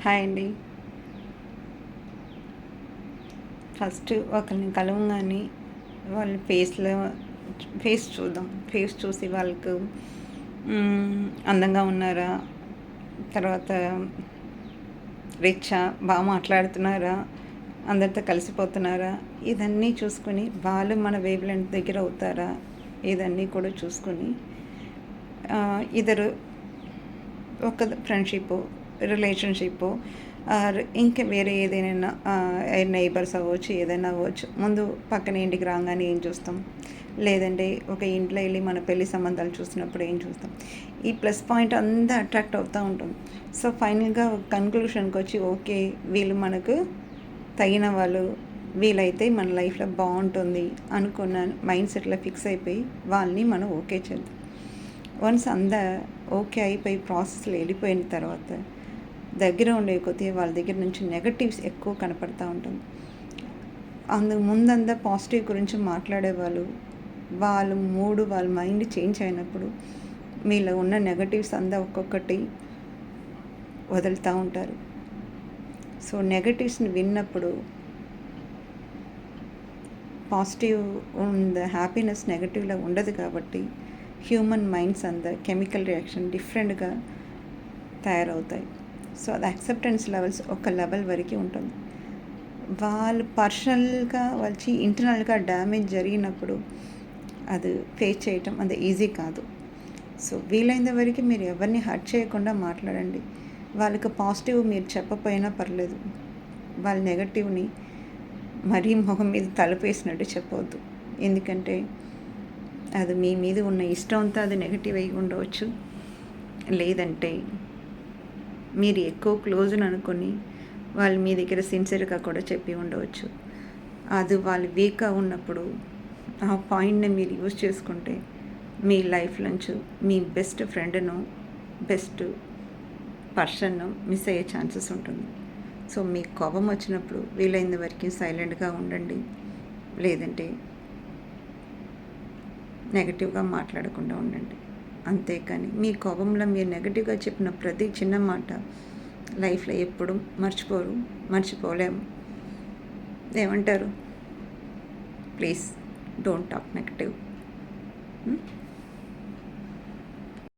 Hi అండి. First ఒకరిని కలవంగానే వాళ్ళ ఫేస్ చూద్దాం. ఫేస్ చూసి వాళ్ళకు అందంగా ఉన్నారా, తర్వాత రిచ్చా, బాగా మాట్లాడుతున్నారా, అందరితో కలిసిపోతున్నారా, ఇదన్నీ చూసుకొని వాళ్ళు మన వేవ్ లెంత్ దగ్గర అవుతారా, ఇదన్నీ కూడా చూసుకొని ఇద్దరు ఒక ఫ్రెండ్షిప్, రిలేషన్షిప్ ఆర్ ఇంకా వేరే ఏదైనా నైబర్స్ అవ్వచ్చు, ఏదైనా అవ్వచ్చు. ముందు పక్కన ఇంటికి రాగానే ఏం చూస్తాం, లేదంటే ఒక ఇంట్లో వెళ్ళి మన పెళ్లి సంబంధాలు చూసినప్పుడు ఏం చూస్తాం, ఈ ప్లస్ పాయింట్ అంతా అట్రాక్ట్ అవుతూ ఉంటుంది. సో ఫైనల్గా ఒక కన్క్లూషన్కి వచ్చి ఓకే వీళ్ళు మనకు తగిన వాళ్ళు, వీలైతే మన లైఫ్లో బాగుంటుంది అనుకున్న మైండ్ సెట్లో ఫిక్స్ అయిపోయి వాళ్ళని మనం ఓకే చేద్దాం. వన్స్ ఓకే అయిపోయి ప్రాసెస్లో వెళ్ళిపోయిన తర్వాత దగ్గర ఉండే కొద్దిగా వాళ్ళ దగ్గర నుంచి నెగటివ్స్ ఎక్కువ కనపడుతూ ఉంటుంది. అందుకు ముందంతా పాజిటివ్ గురించి మాట్లాడేవాళ్ళు, వాళ్ళ మైండ్ చేంజ్ అయినప్పుడు మీలో ఉన్న నెగటివ్స్ అంతా ఒక్కొక్కటి వదులుతూ ఉంటారు. సో నెగటివ్స్ని విన్నప్పుడు పాజిటివ్ హ్యాపీనెస్ నెగటివ్లో ఉండదు కాబట్టి హ్యూమన్ మైండ్స్ కెమికల్ రియాక్షన్ డిఫరెంట్గా తయారవుతాయి. సో అది యాక్సెప్టెన్స్ లెవెల్స్ ఒక లెవెల్ వరకు ఉంటుంది. వాళ్ళు పర్సనల్గా వచ్చి ఇంటర్నల్గా డ్యామేజ్ జరిగినప్పుడు అది ఫేస్ చేయటం అంత ఈజీ కాదు. సో వీలైన వరకు మీరు ఎవరిని హర్ట్ చేయకుండా మాట్లాడండి. వాళ్ళకి పాజిటివ్ మీరు చెప్పపోయినా పర్లేదు, వాళ్ళ నెగటివ్ని మరీ మొహం మీద తలపేసినట్టు చెప్పవద్దు. ఎందుకంటే అది మీ మీద ఉన్న ఇష్టం అంతా అది నెగటివ్ అయి ఉండవచ్చు, లేదంటే మీరు ఎక్కువ క్లోజ్ని అనుకొని వాళ్ళు మీ దగ్గర సిన్సియర్గా కూడా చెప్పి ఉండవచ్చు. అది వాళ్ళు వీక్గా ఉన్నప్పుడు ఆ పాయింట్ని మీరు యూజ్ చేసుకుంటే మీ లైఫ్ నుంచి మీ బెస్ట్ ఫ్రెండ్ను, బెస్ట్ పర్సన్ను మిస్ అయ్యే ఛాన్సెస్ ఉంటుంది. సో మీకు కోపం వచ్చినప్పుడు వీలైన వరకు సైలెంట్గా ఉండండి, లేదంటే నెగటివ్గా మాట్లాడకుండా ఉండండి. అంతేకాని మీ కోపంలో మీరు నెగటివ్గా చెప్పిన ప్రతి చిన్న మాట లైఫ్లో ఎప్పుడు మర్చిపోలేము. ఏమంటారు? Please don't talk negative.